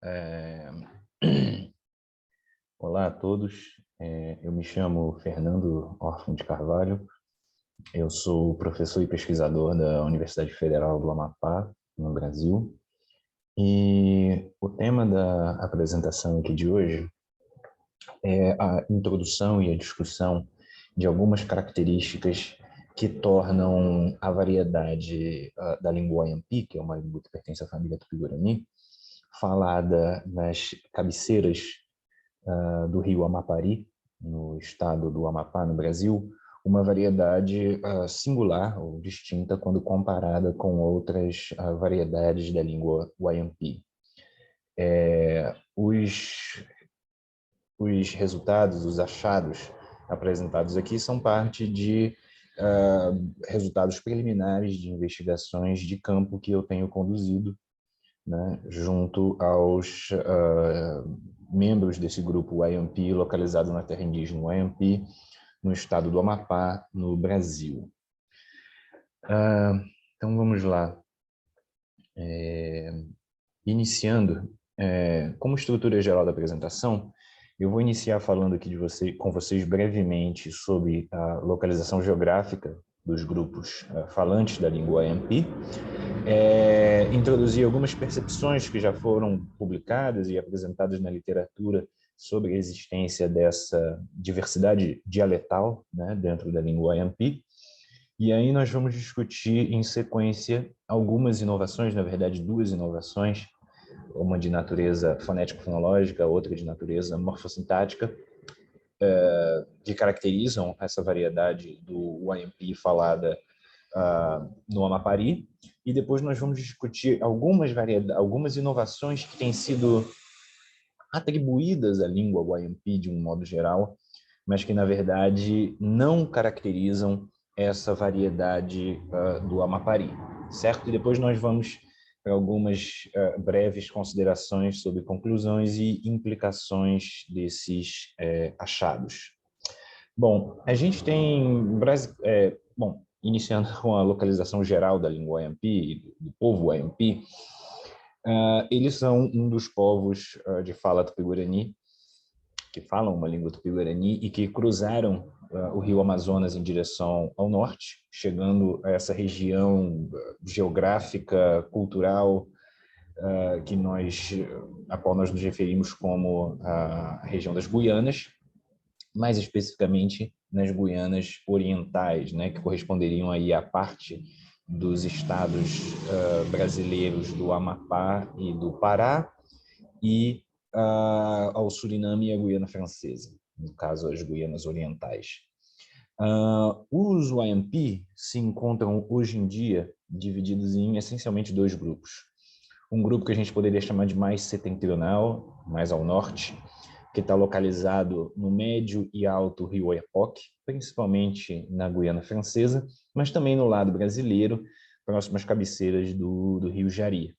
É, Olá a todos, eu me chamo Fernando Orfão de Carvalho, eu sou professor e pesquisador da Universidade Federal do Amapá, no Brasil, e o tema da apresentação aqui de hoje é a introdução e a discussão de algumas características que tornam a variedade da língua Wayampi, que é uma língua que pertence à família Tupi-Guarani, falada nas cabeceiras do rio Amapari, no estado do Amapá, no Brasil, uma variedade singular ou distinta quando comparada com outras variedades da língua Wayampi. Os resultados, os achados apresentados aqui são parte de resultados preliminares de investigações de campo que eu tenho conduzido, né, junto aos membros desse grupo Wayampi, localizado na terra indígena Wayampi, no estado do Amapá, no Brasil. Então, vamos lá. Iniciando, como estrutura geral da apresentação, eu vou iniciar falando aqui com vocês brevemente sobre a localização geográfica dos grupos falantes da língua Wayampi, introduzir algumas percepções que já foram publicadas e apresentadas na literatura sobre a existência dessa diversidade dialetal, né, dentro da língua Wayampi. E aí nós vamos discutir em sequência algumas inovações, na verdade duas inovações, uma de natureza fonético-fonológica, outra de natureza morfossintática, que caracterizam essa variedade do Wayampi falada no Amapari, e depois nós vamos discutir algumas inovações que têm sido atribuídas à língua Wayampi de um modo geral, mas que na verdade não caracterizam essa variedade do Amapari, certo? E depois nós vamos para algumas breves considerações sobre conclusões e implicações desses achados. Bom, a gente tem, iniciando com a localização geral da língua Wayampi, do povo Wayampi, eles são um dos povos de fala Tupi-Guarani, que falam uma língua Tupi-Guarani e que cruzaram o rio Amazonas em direção ao norte, chegando a essa região geográfica, cultural, a qual nós nos referimos como a região das Guianas, mais especificamente nas Guianas Orientais, né, que corresponderiam aí à parte dos estados brasileiros do Amapá e do Pará e ao Suriname e à Guiana Francesa, no caso as Guianas Orientais. Os Wayampi se encontram hoje em dia divididos em essencialmente dois grupos. Um grupo que a gente poderia chamar de mais setentrional, mais ao norte, que está localizado no médio e alto rio Oiapoque, principalmente na Guiana Francesa, mas também no lado brasileiro, próximas cabeceiras do rio Jari.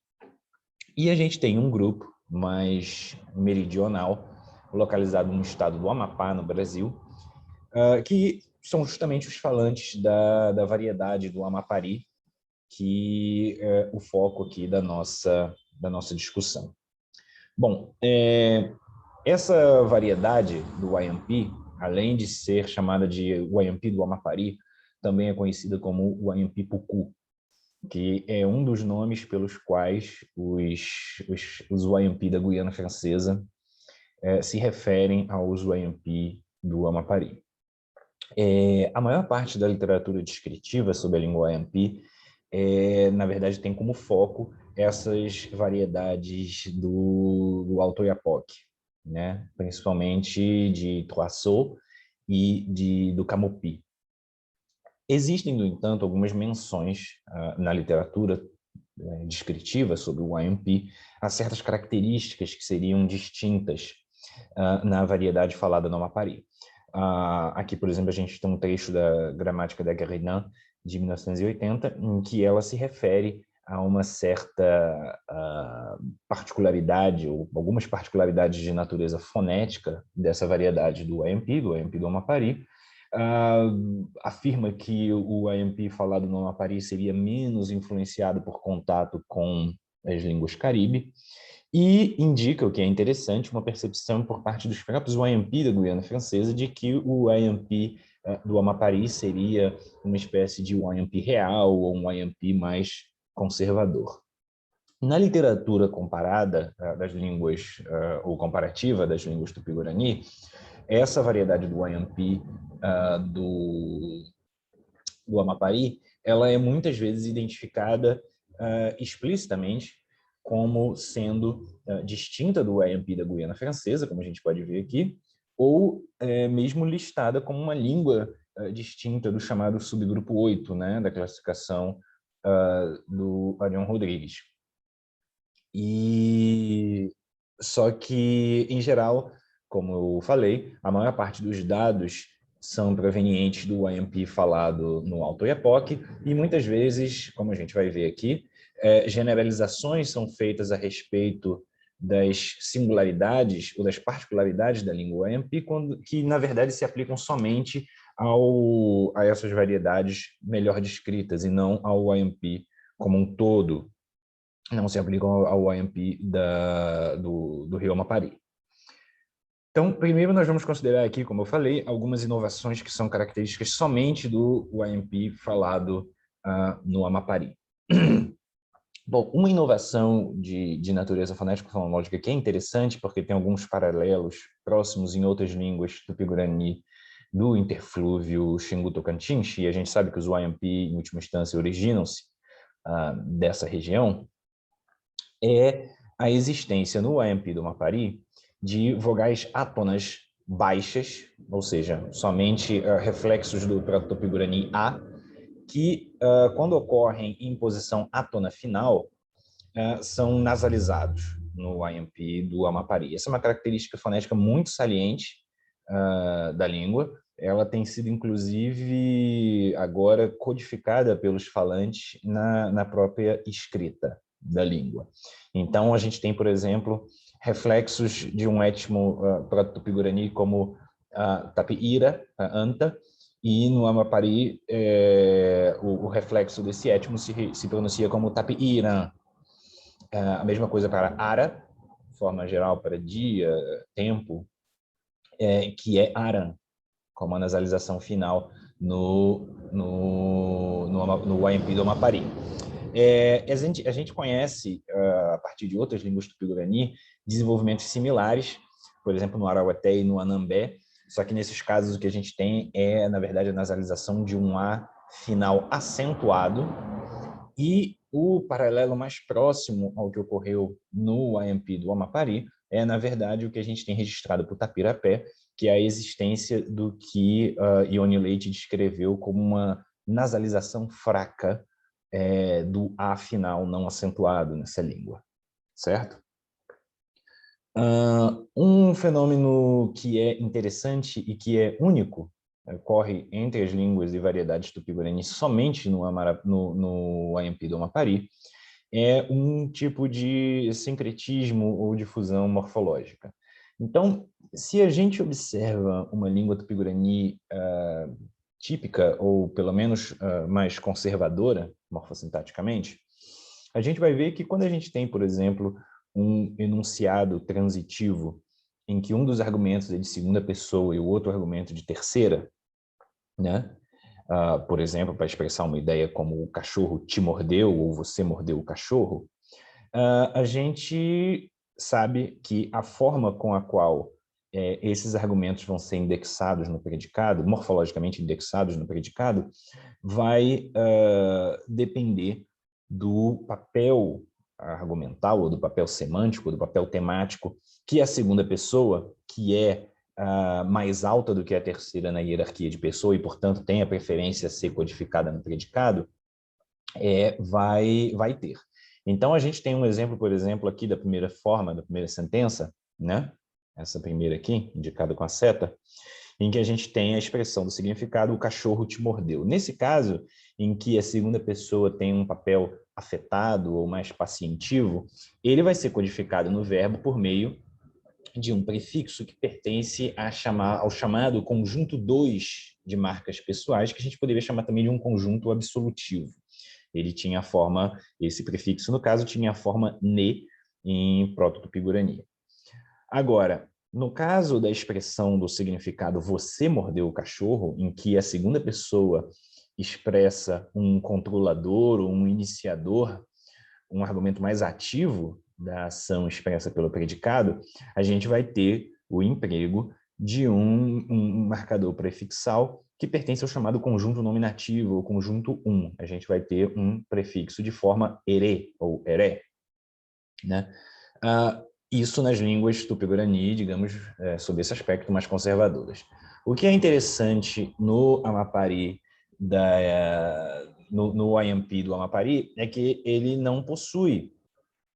E a gente tem um grupo mais meridional, localizado no estado do Amapá, no Brasil, que são justamente os falantes da variedade do Amapari, que é o foco aqui da nossa discussão. Bom, essa variedade do Wayampi, além de ser chamada de Wayampi do Amapari, também é conhecida como Wayampi Puku, que é um dos nomes pelos quais os Wayampi da Guiana Francesa se referem aos Wayampi do Amapari. A maior parte da literatura descritiva sobre a língua Wayampi, na verdade, tem como foco essas variedades do Alto Oiapoque, né? Principalmente de Tuaçu e do Camopi. Existem, no entanto, algumas menções na literatura descritiva sobre o Wayampi a certas características que seriam distintas na variedade falada no Amapari. Aqui, por exemplo, a gente tem um trecho da Gramática da Guérinan, de 1980, em que ela se refere a uma certa particularidade, ou algumas particularidades de natureza fonética dessa variedade do Wayampi do Amapari. Afirma que o Wayampi falado no Amapari seria menos influenciado por contato com das línguas caribe, e indica, o que é interessante, uma percepção por parte dos próprios Wayampi da Guiana Francesa de que o Wayampi do Amapari seria uma espécie de Wayampi real ou um Wayampi mais conservador. Na literatura comparada das línguas, ou comparativa das línguas tupi-guarani, essa variedade do Wayampi do Amapari, ela é muitas vezes identificada explicitamente como sendo distinta do Wayampi da Guiana Francesa, como a gente pode ver aqui, ou mesmo listada como uma língua distinta do chamado subgrupo 8, né, da classificação do Arion Rodrigues. E só que, em geral, como eu falei, a maior parte dos dados são provenientes do IMP falado no Alto Oiapoque e muitas vezes, como a gente vai ver aqui, generalizações são feitas a respeito das singularidades ou das particularidades da língua IMP, que na verdade se aplicam somente a essas variedades melhor descritas e não ao IMP como um todo, não se aplicam ao IMP do Rio Amapari. Então, primeiro nós vamos considerar aqui, como eu falei, algumas inovações que são características somente do IMP falado no Amapari. Bom, uma inovação de natureza fonético-fonológica que é interessante, porque tem alguns paralelos próximos em outras línguas tupi-guarani do interflúvio Xingu-Tocantins, e a gente sabe que os IMP, em última instância, originam-se dessa região, é a existência no IMP do Amapari de vogais átonas baixas, ou seja, somente reflexos do proto-tupi-guarani A, que, quando ocorrem em posição átona final, são nasalizados no IMP do Amapari. Essa é uma característica fonética muito saliente da língua. Ela tem sido, inclusive, agora codificada pelos falantes na própria escrita da língua. Então, a gente tem, por exemplo, reflexos de um étimo proto-tupi-guarani como tapiira, anta, e no Amapari o reflexo desse étimo se pronuncia como tapiiran. A mesma coisa para ara, forma geral para dia, tempo, que é aran, como a nasalização final no IMP do Amapari. A gente conhece, a partir de outras línguas tupi-guarani, desenvolvimentos similares, por exemplo, no Arauaté e no Anambé, só que nesses casos o que a gente tem é, na verdade, a nasalização de um A final acentuado, e o paralelo mais próximo ao que ocorreu no IMP do Amapari é, na verdade, o que a gente tem registrado para o Tapirapé, que é a existência do que Ione Leite descreveu como uma nasalização fraca do A final não acentuado nessa língua, certo? Um fenômeno que é interessante e que é único, ocorre entre as línguas e variedades tupi-guarani somente no IMP do Amapari, é um tipo de sincretismo ou difusão morfológica. Então, se a gente observa uma língua tupi-guarani típica, ou pelo menos mais conservadora, morfossintaticamente, a gente vai ver que quando a gente tem, por exemplo, um enunciado transitivo, em que um dos argumentos é de segunda pessoa e o outro argumento de terceira, né? Por exemplo, para expressar uma ideia como o cachorro te mordeu ou você mordeu o cachorro, a gente sabe que a forma com a qual esses argumentos vão ser indexados no predicado, morfologicamente indexados no predicado, vai depender do papel argumental, ou do papel semântico, ou do papel temático, que a segunda pessoa, que é mais alta do que a terceira na hierarquia de pessoa e, portanto, tem a preferência a ser codificada no predicado, vai ter. Então, a gente tem um exemplo, por exemplo, aqui da primeira forma, da primeira sentença, né? Essa primeira aqui, indicada com a seta, em que a gente tem a expressão do significado, o cachorro te mordeu. Nesse caso, em que a segunda pessoa tem um papel afetado ou mais pacientivo, ele vai ser codificado no verbo por meio de um prefixo que pertence ao chamado conjunto 2 de marcas pessoais, que a gente poderia chamar também de um conjunto absolutivo. Ele tinha a forma, esse prefixo, no caso, tinha a forma ne em Proto-Tupi-Guarani. Agora, no caso da expressão do significado você mordeu o cachorro, em que a segunda pessoa expressa um controlador ou um iniciador, um argumento mais ativo da ação expressa pelo predicado, a gente vai ter o emprego de um marcador prefixal que pertence ao chamado conjunto nominativo, ou conjunto um. A gente vai ter um prefixo de forma ere, ou eré, né? Isso nas línguas tupi-guarani, digamos, sob esse aspecto, mais conservadoras. O que é interessante no Amapari, no Wayampi do Amapari, é que ele não possui,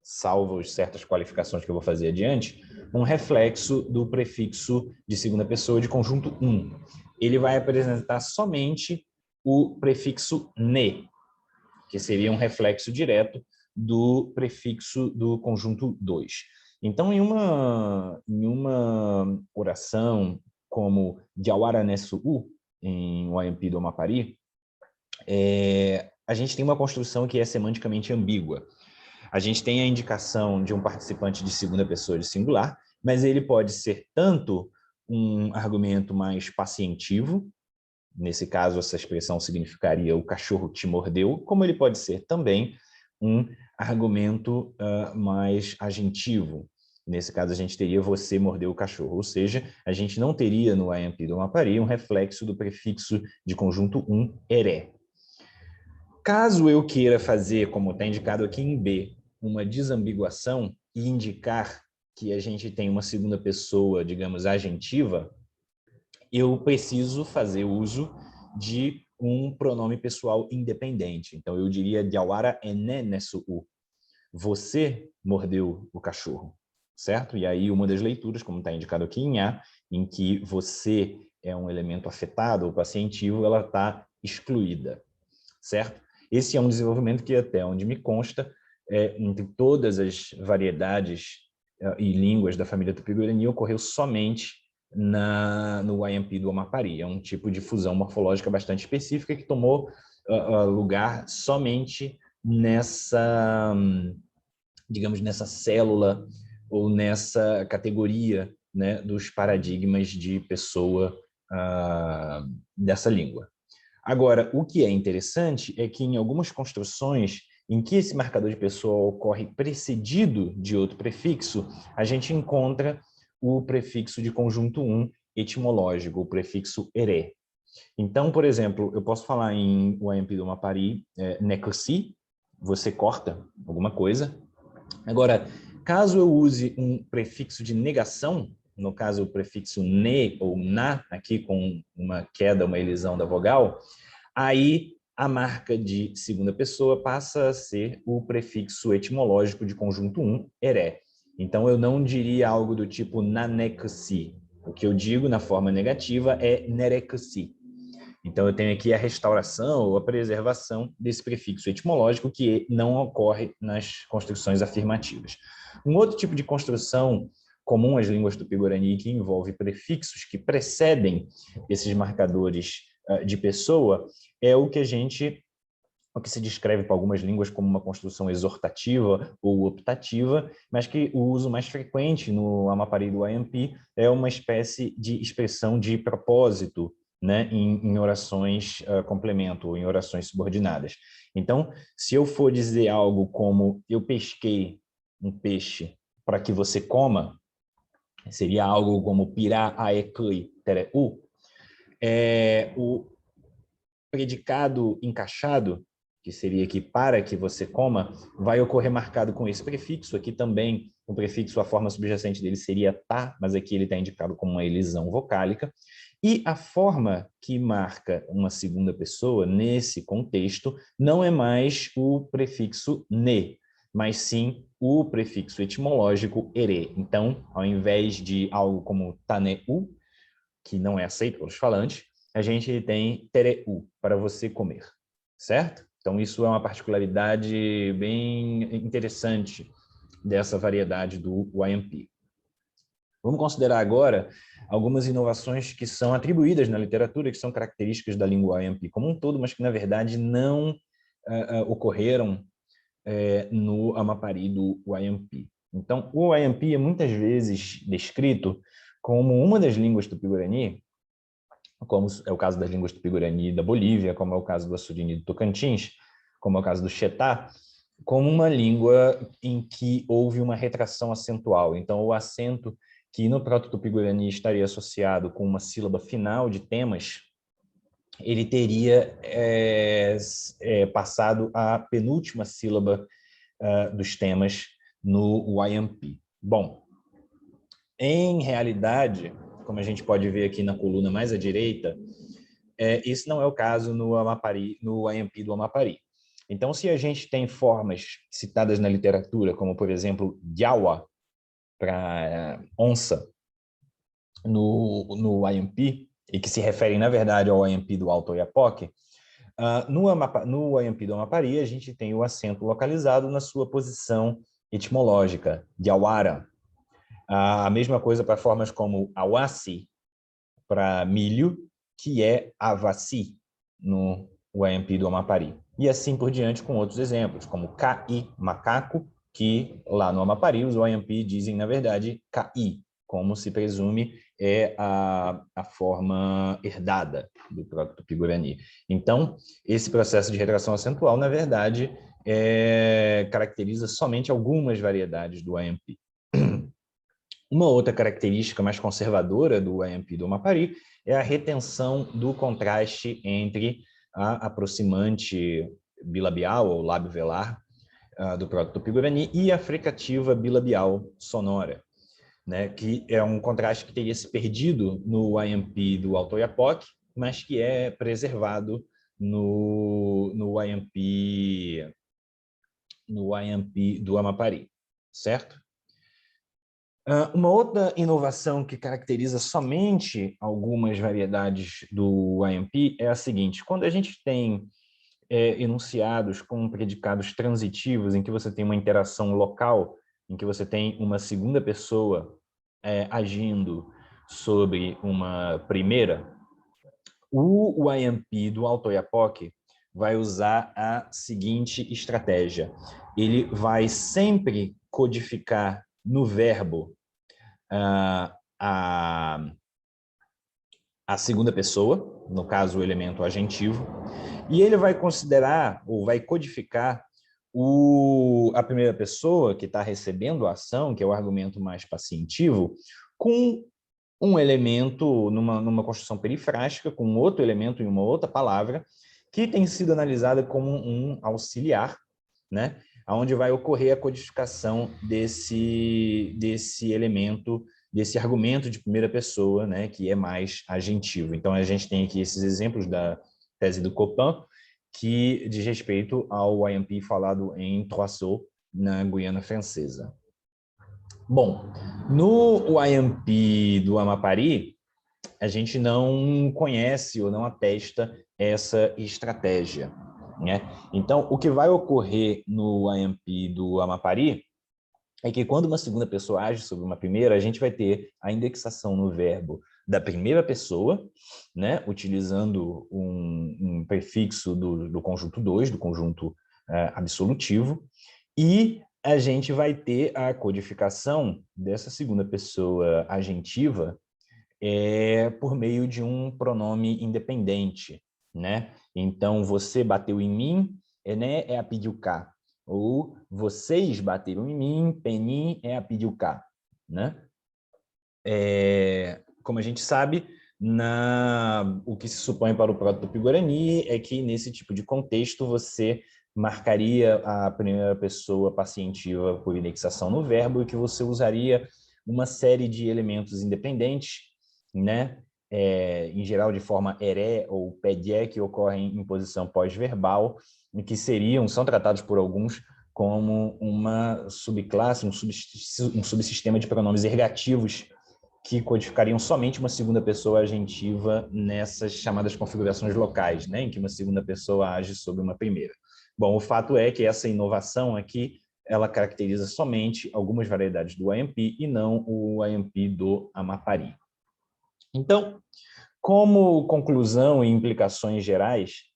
salvo certas qualificações que eu vou fazer adiante, um reflexo do prefixo de segunda pessoa de conjunto um. Ele vai apresentar somente o prefixo ne, que seria um reflexo direto do prefixo do conjunto 2. Então, em uma oração como Diawaranesu'u, em Wayampi do Amapari, a gente tem uma construção que é semanticamente ambígua. A gente tem a indicação de um participante de segunda pessoa de singular, mas ele pode ser tanto um argumento mais pacientivo, nesse caso essa expressão significaria o cachorro te mordeu, como ele pode ser também um argumento mais agentivo. Nesse caso a gente teria você mordeu o cachorro, ou seja, a gente não teria no Wayampi do Amapari um reflexo do prefixo de conjunto um, eré. Caso eu queira fazer, como está indicado aqui em B, uma desambiguação e indicar que a gente tem uma segunda pessoa, digamos, agentiva, eu preciso fazer uso de um pronome pessoal independente. Então, eu diria Diawara enenesu'u. Você mordeu o cachorro, certo? E aí, uma das leituras, como está indicado aqui em A, em que você é um elemento afetado ou pacientivo, ela está excluída, certo? Esse é um desenvolvimento que, até onde me consta, entre todas as variedades e línguas da família Tupi-Guarani, ocorreu somente no Wayampi do Amapari. É um tipo de fusão morfológica bastante específica que tomou lugar somente nessa, digamos, nessa célula ou nessa categoria, né, dos paradigmas de pessoa dessa língua. Agora, o que é interessante é que em algumas construções em que esse marcador de pessoa ocorre precedido de outro prefixo, a gente encontra o prefixo de conjunto um etimológico, o prefixo eré. Então, por exemplo, eu posso falar em Wayampi do Amapari, nekosi, você corta alguma coisa. Agora, caso eu use um prefixo de negação, no caso o prefixo ne ou na, aqui com uma queda, uma elisão da vogal, aí a marca de segunda pessoa passa a ser o prefixo etimológico de conjunto um, eré. Então, eu não diria algo do tipo nanekusi. O que eu digo na forma negativa é nerekusi. Então, eu tenho aqui a restauração ou a preservação desse prefixo etimológico que não ocorre nas construções afirmativas. Um outro tipo de construção comum às línguas tupi-guarani que envolve prefixos que precedem esses marcadores de pessoa é o que se descreve para algumas línguas como uma construção exortativa ou optativa, mas que o uso mais frequente no Amapari do Wayampi é uma espécie de expressão de propósito, né, em orações complemento ou em orações subordinadas. Então, se eu for dizer algo como eu pesquei um peixe para que você coma, seria algo como pirá aekui tereu, o predicado encaixado, que seria aqui para que você coma, vai ocorrer marcado com esse prefixo. Aqui também o prefixo, a forma subjacente dele seria tá, mas aqui ele está indicado como uma elisão vocálica. E a forma que marca uma segunda pessoa, nesse contexto, não é mais o prefixo ne, mas sim o prefixo etimológico ere. Então, ao invés de algo como taneu, que não é aceito pelos falantes, a gente tem tereu, para você comer, certo? Então, isso é uma particularidade bem interessante dessa variedade do Wayampi. Vamos considerar agora algumas inovações que são atribuídas na literatura, que são características da língua Wayampi como um todo, mas que, na verdade, não ocorreram no Amapari do Wayampi. Então, o Wayampi é muitas vezes descrito como uma das línguas tupi-guarani, como é o caso das línguas tupi-guarani da Bolívia, como é o caso do Açurini do Tocantins, como é o caso do Xetá, como uma língua em que houve uma retração acentual. Então, o acento que no proto-tupi-guarani estaria associado com uma sílaba final de temas, ele teria passado a penúltima sílaba dos temas no Wayampi. Bom, em realidade, como a gente pode ver aqui na coluna mais à direita, isso não é o caso no Amapari, no Wayampi do Amapari. Então, se a gente tem formas citadas na literatura, como, por exemplo, Jawa, para onça, no Wayampi, e que se referem, na verdade, ao Wayampi do Alto Oiapoque, no Wayampi do Amapari, a gente tem o acento localizado na sua posição etimológica, Jawara. A mesma coisa para formas como Awasi, para milho, que é Avasi, no Wayampi do Amapari. E assim por diante com outros exemplos, como Caí, macaco, que lá no Amapari os Wayampi dizem, na verdade, Caí, como se presume é a forma herdada do próprio Tupi-Guarani. Então, esse processo de retração acentual, na verdade, caracteriza somente algumas variedades do Wayampi. Uma outra característica mais conservadora do Wayampi do Amapari é a retenção do contraste entre a aproximante bilabial, ou lábio velar, do proto-tupi-guarani e a fricativa bilabial sonora, né, que é um contraste que teria se perdido no Wayampi do Alto Oiapoque, mas que é preservado no Wayampi do Amapari, certo? Uma outra inovação que caracteriza somente algumas variedades do Wayampi é a seguinte: quando a gente tem enunciados com predicados transitivos, em que você tem uma interação local, em que você tem uma segunda pessoa agindo sobre uma primeira, o Wayampi do Alto Oiapoque vai usar a seguinte estratégia: ele vai sempre codificar no verbo a segunda pessoa, no caso o elemento agentivo, e ele vai considerar ou vai codificar a primeira pessoa que está recebendo a ação, que é o argumento mais pacientivo, com um elemento numa construção perifrástica, com outro elemento em uma outra palavra, que tem sido analisada como um auxiliar, né? Onde vai ocorrer a codificação desse elemento, desse argumento de primeira pessoa, né? Que é mais agentivo. Então, a gente tem aqui esses exemplos da tese do Copin, que diz respeito ao Wayampi falado em Troisseau, na Guiana Francesa. Bom, no Wayampi do Amapari, a gente não conhece ou não atesta essa estratégia, né? Então, o que vai ocorrer no Wayampi do Amapari é que quando uma segunda pessoa age sobre uma primeira, a gente vai ter a indexação no verbo da primeira pessoa, né? Utilizando um prefixo do conjunto 2, do conjunto absolutivo, e a gente vai ter a codificação dessa segunda pessoa agentiva por meio de um pronome independente, né? Então, você bateu em mim, né, é a pidiucá. Ou vocês bateram em mim, penim é a pidiucá, né? Como a gente sabe, o que se supõe para o proto-tupi-guarani é que, nesse tipo de contexto, você marcaria a primeira pessoa pacientiva por indexação no verbo e que você usaria uma série de elementos independentes, né? Em geral de forma eré ou pédié, que ocorrem em posição pós-verbal, e que são tratados por alguns como uma subclasse, um subsistema de pronomes ergativos que codificariam somente uma segunda pessoa agentiva nessas chamadas configurações locais, né, em que uma segunda pessoa age sobre uma primeira. Bom, o fato é que essa inovação aqui, ela caracteriza somente algumas variedades do Wayampi e não o Wayampi do Amapari. Então, como conclusão e implicações gerais,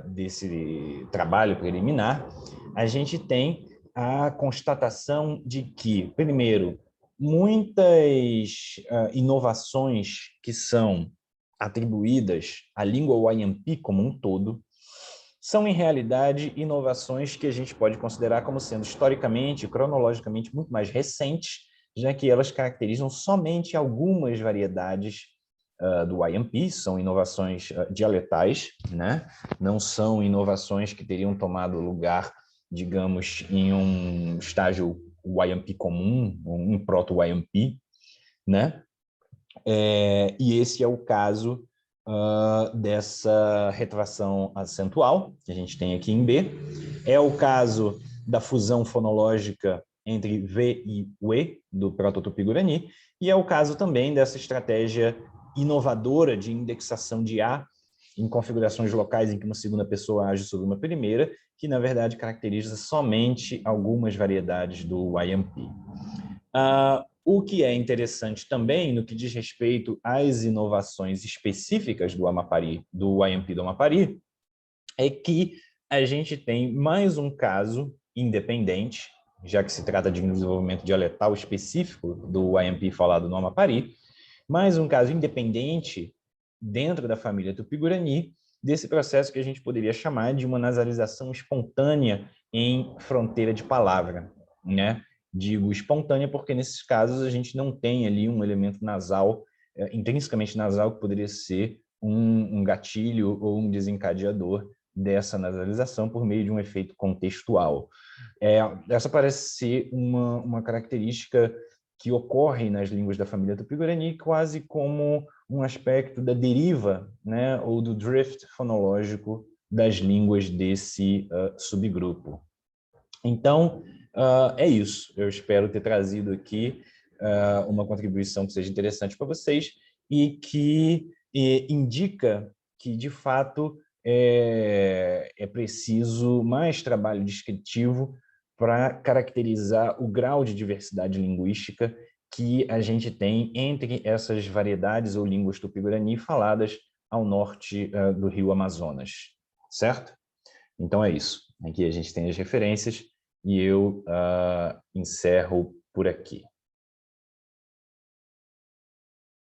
desse trabalho preliminar, a gente tem a constatação de que, primeiro, muitas inovações que são atribuídas à língua YAMP como um todo são, em realidade, inovações que a gente pode considerar como sendo historicamente e cronologicamente muito mais recentes, já que elas caracterizam somente algumas variedades do YAMP, são inovações dialetais, né? Não são inovações que teriam tomado lugar, digamos, em um estágio YAMP comum, um proto-YAMP, né? E esse é o caso dessa retração acentual, que a gente tem aqui em B. É o caso da fusão fonológica entre V e UE, do Proto-Tupi-Guarani, e é o caso também dessa estratégia inovadora de indexação de A em configurações locais em que uma segunda pessoa age sobre uma primeira, que, na verdade, caracteriza somente algumas variedades do YAMP. O que é interessante também, no que diz respeito às inovações específicas do Amapari, do YAMP do Amapari, é que a gente tem mais um caso independente, já que se trata de um desenvolvimento dialetal específico do YAMP falado no Amapari, mais um caso independente dentro da família Tupi-Guarani, desse processo que a gente poderia chamar de uma nasalização espontânea em fronteira de palavra, né? Digo espontânea porque, nesses casos, a gente não tem ali um elemento nasal, intrinsecamente nasal, que poderia ser um gatilho ou um desencadeador dessa nasalização por meio de um efeito contextual. Essa parece ser uma característica que ocorre nas línguas da família Tupi-Guarani quase como um aspecto da deriva, né, ou do drift fonológico das línguas desse subgrupo. Então, é isso. Eu espero ter trazido aqui uma contribuição que seja interessante para vocês e que indica que, de fato, é preciso mais trabalho descritivo para caracterizar o grau de diversidade linguística que a gente tem entre essas variedades ou línguas tupi-guarani faladas ao norte do rio Amazonas, certo? Então é isso. Aqui a gente tem as referências e eu encerro por aqui.